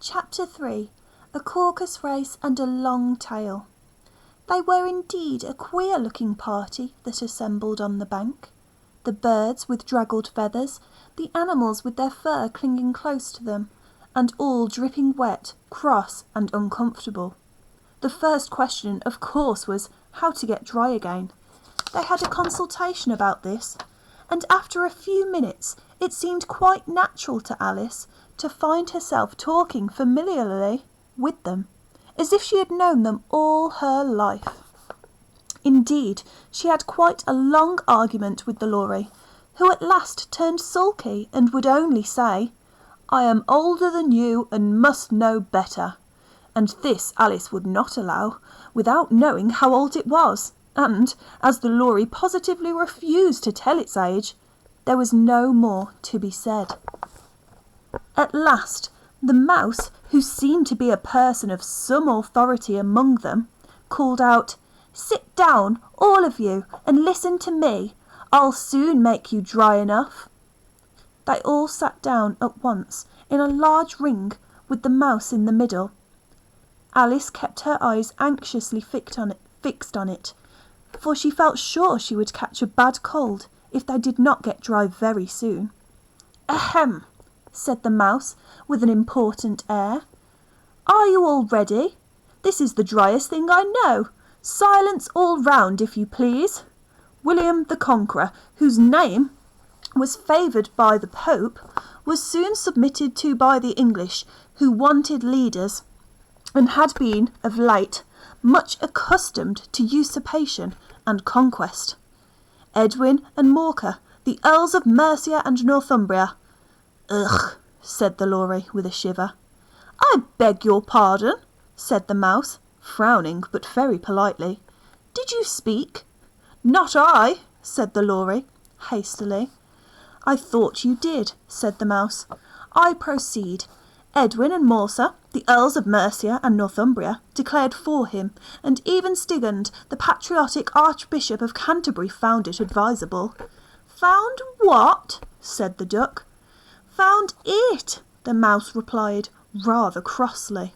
Chapter 3. A Caucus Race and a Long Tail. They were indeed a queer-looking party that assembled on the bank. The birds with draggled feathers, the animals with their fur clinging close to them, and all dripping wet, cross and uncomfortable. The first question, of course, was how to get dry again. They had a consultation about this, and after a few minutes it seemed quite natural to Alice to find herself talking familiarly with them, as if she had known them all her life. Indeed, she had quite a long argument with the Lory, who at last turned sulky and would only say, "I am older than you and must know better." And this Alice would not allow, without knowing how old it was, and, as the Lory positively refused to tell its age, there was no more to be said. At last, the mouse, who seemed to be a person of some authority among them, called out, "Sit down, all of you, and listen to me. I'll soon make you dry enough." They all sat down at once in a large ring with the mouse in the middle. Alice kept her eyes anxiously fixed on it, for she felt sure she would catch a bad cold if they did not get dry very soon. "Ahem," said the mouse with an important air. "Are you all ready? This is the driest thing I know. Silence all round, if you please." William the Conqueror, whose name was favoured by the Pope, was soon submitted to by the English, who wanted leaders, and had been, of late, much accustomed to usurpation and conquest. Edwin and Morcar, the Earls of Mercia and Northumbria. "Ugh," said the Lory with a shiver. "I beg your pardon," said the mouse, frowning but very politely. "Did you speak?" "Not I," said the Lory, hastily. "I thought you did," said the mouse. "I proceed. Edwin and Morcar, the Earls of Mercia and Northumbria, declared for him, and even Stigand, the patriotic Archbishop of Canterbury, found it advisable." "Found what?" said the duck. "Found it," the mouse replied, rather crossly.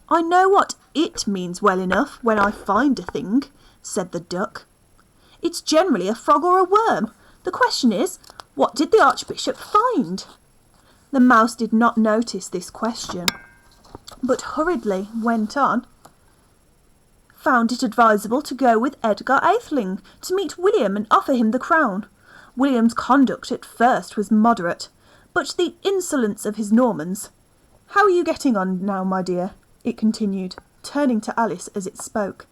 "I know what it means well enough when I find a thing," said the duck. "It's generally a frog or a worm. The question is, what did the Archbishop find?" The mouse did not notice this question, but hurriedly went on. "Found it advisable to go with Edgar Atheling to meet William and offer him the crown. William's conduct at first was moderate, but the insolence of his Normans— How are you getting on now, my dear?" it continued, turning to Alice as it spoke.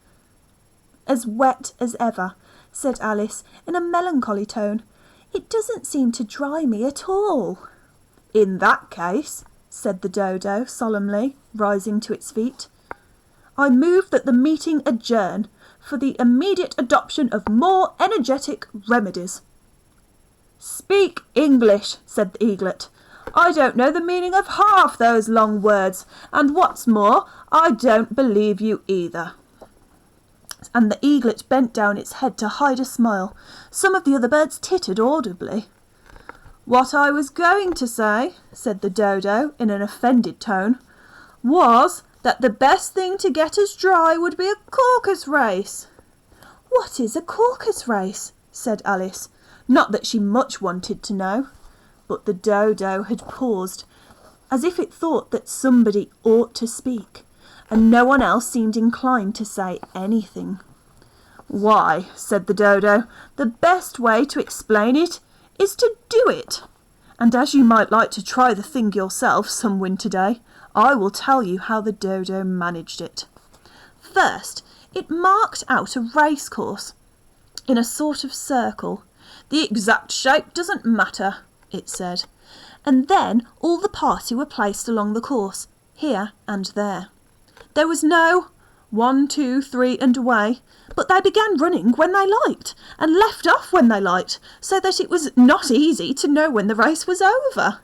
"As wet as ever," said Alice in a melancholy tone. "It doesn't seem to dry me at all." "In that case," said the dodo solemnly, rising to its feet, "I move that the meeting adjourn for the immediate adoption of more energetic remedies." "Speak English," said the eaglet. "I don't know the meaning of half those long words, and what's more, I don't believe you either." And the eaglet bent down its head to hide a smile. Some of the other birds tittered audibly. "What I was going to say," said the dodo in an offended tone, "was that the best thing to get us dry would be a caucus race." "What is a caucus race?" said Alice. Not that she much wanted to know, but the dodo had paused, as if it thought that somebody ought to speak, and no one else seemed inclined to say anything. "Why," said the dodo, "the best way to explain it is to do it. And as you might like to try the thing yourself some winter day, I will tell you how the dodo managed it. First, it marked out a race course in a sort of circle. The exact shape doesn't matter, it said. And then all the party were placed along the course, here and there. There was no 1, 2, 3 and away, but they began running when they liked and left off when they liked, so that it was not easy to know when the race was over.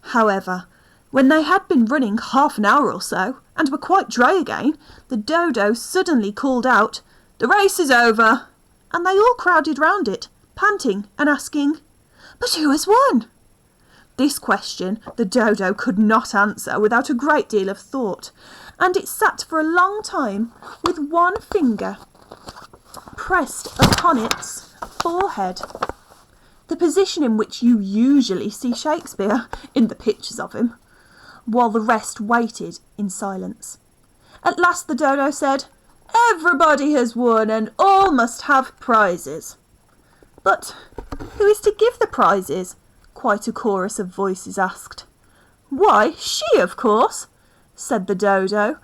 However, when they had been running half an hour or so and were quite dry again, the dodo suddenly called out, 'The race is over!' and they all crowded round it, panting and asking, 'But who has won?' This question the dodo could not answer without a great deal of thought, and it sat for a long time with one finger pressed upon its forehead, the position in which you usually see Shakespeare in the pictures of him, while the rest waited in silence. At last the dodo said, "Everybody has won and all must have prizes." "But who is to give the prizes?" quite a chorus of voices asked. "Why, she, of course," said the dodo,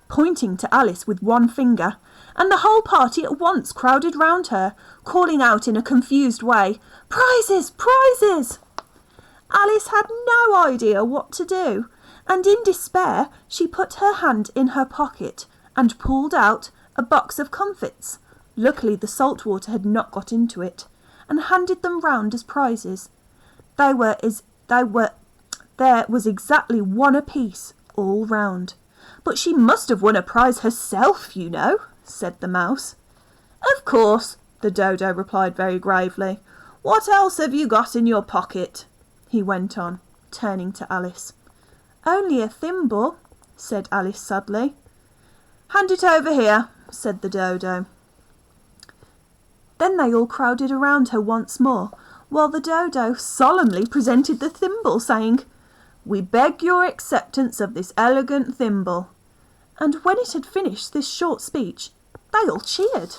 pointing to Alice with one finger, and the whole party at once crowded round her, calling out in a confused way, "Prizes! Prizes!" Alice had no idea what to do, and in despair she put her hand in her pocket and pulled out a box of comfits. Luckily the salt water had not got into it, and handed them round as prizes. There was exactly one apiece all round. "But she must have won a prize herself, you know," said the mouse. "Of course," the dodo replied very gravely. "What else have you got in your pocket?" he went on, turning to Alice. "Only a thimble," said Alice sadly. "Hand it over here," said the dodo. Then they all crowded around her once more, while the dodo solemnly presented the thimble, saying, "We beg your acceptance of this elegant thimble." And when it had finished this short speech, they all cheered.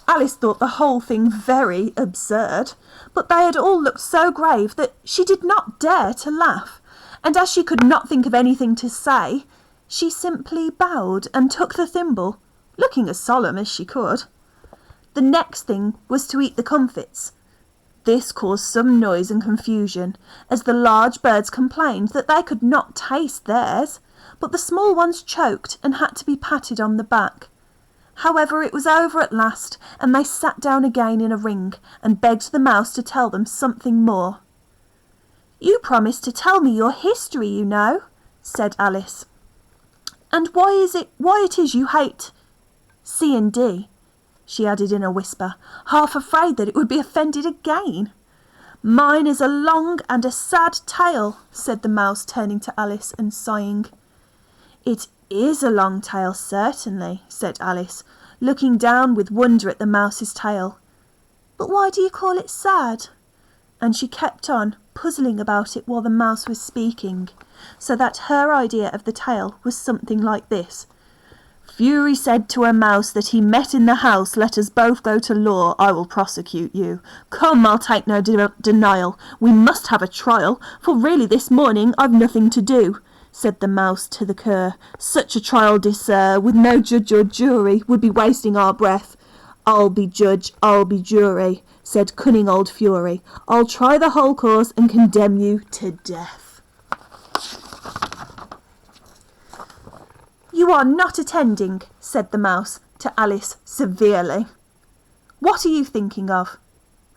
Alice thought the whole thing very absurd, but they had all looked so grave that she did not dare to laugh, and as she could not think of anything to say, she simply bowed and took the thimble, looking as solemn as she could. The next thing was to eat the comfits. This caused some noise and confusion, as the large birds complained that they could not taste theirs, but the small ones choked and had to be patted on the back. However, it was over at last, and they sat down again in a ring and begged the mouse to tell them something more. "You promised to tell me your history, you know," said Alice. "And why it is you hate C and D?" she added in a whisper, half afraid that it would be offended again. "Mine is a long and a sad tale," said the mouse, turning to Alice and sighing. "It is a long tale, certainly," said Alice, looking down with wonder at the mouse's tail. "But why do you call it sad?" And she kept on puzzling about it while the mouse was speaking, so that her idea of the tale was something like this. "Fury said to a mouse that he met in the house, 'Let us both go to law, I will prosecute you.' Come, I'll take no denial, we must have a trial, for really this morning I've nothing to do," said the mouse to the cur. "Such a trial, dear sir, with no judge or jury, would be wasting our breath." "I'll be judge, I'll be jury," said cunning old Fury. "I'll try the whole cause and condemn you to death." "You are not attending," said the mouse to Alice severely. "What are you thinking of?"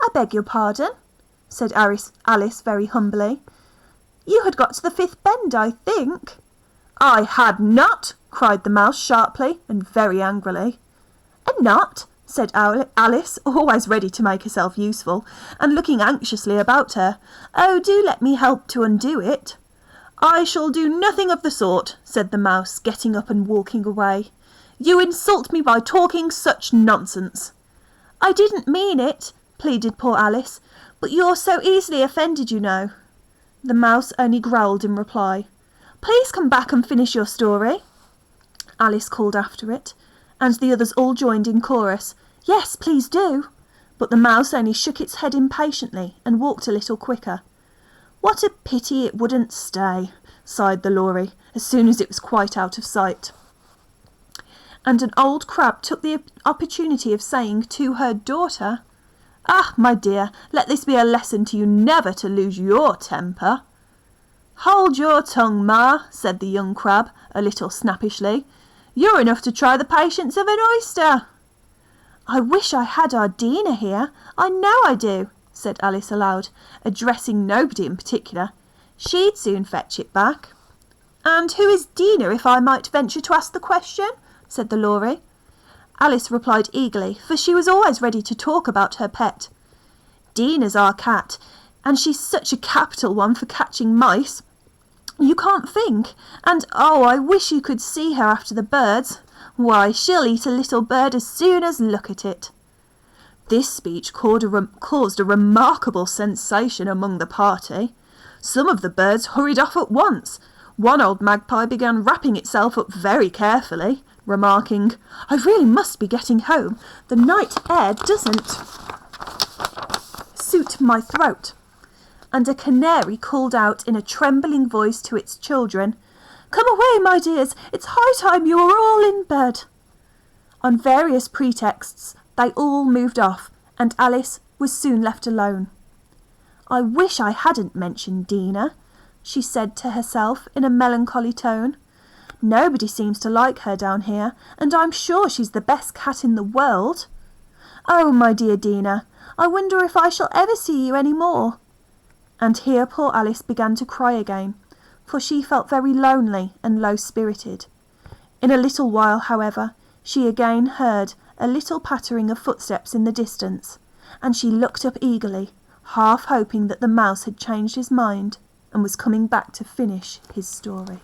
"I beg your pardon," said Alice very humbly. "You had got to the fifth bend, I think." "I had not," cried the mouse sharply and very angrily. "And not?" said Alice, always ready to make herself useful, and looking anxiously about her. "Oh, do let me help to undo it." "I shall do nothing of the sort," said the mouse, getting up and walking away. "You insult me by talking such nonsense." "I didn't mean it," pleaded poor Alice, "but you're so easily offended, you know." The mouse only growled in reply. "Please come back and finish your story," Alice called after it, and the others all joined in chorus. "Yes, please do." But the mouse only shook its head impatiently and walked a little quicker. "What a pity it wouldn't stay," sighed the lory, as soon as it was quite out of sight. And an old crab took the opportunity of saying to her daughter, "Ah, my dear, let this be a lesson to you never to lose your temper." "Hold your tongue, ma," said the young crab, a little snappishly. "You're enough to try the patience of an oyster." "I wish I had our Dina here, I know I do," said Alice aloud, addressing nobody in particular. "She'd soon fetch it back." "And who is Dina, if I might venture to ask the question?" said the lory. Alice replied eagerly, for she was always ready to talk about her pet. "Dina's our cat. And she's such a capital one for catching mice. You can't think. And, oh, I wish you could see her after the birds. Why, she'll eat a little bird as soon as look at it." This speech caused a remarkable sensation among the party. Some of the birds hurried off at once. One old magpie began wrapping itself up very carefully, remarking, "I really must be getting home. The night air doesn't suit my throat." And a canary called out in a trembling voice to its children, "Come away, my dears, it's high time you were all in bed." On various pretexts, they all moved off, and Alice was soon left alone. "I wish I hadn't mentioned Dina," she said to herself in a melancholy tone. "Nobody seems to like her down here, and I'm sure she's the best cat in the world. Oh, my dear Dina, I wonder if I shall ever see you any more." And here poor Alice began to cry again, for she felt very lonely and low-spirited. In a little while, however, she again heard a little pattering of footsteps in the distance, and she looked up eagerly, half hoping that the mouse had changed his mind and was coming back to finish his story.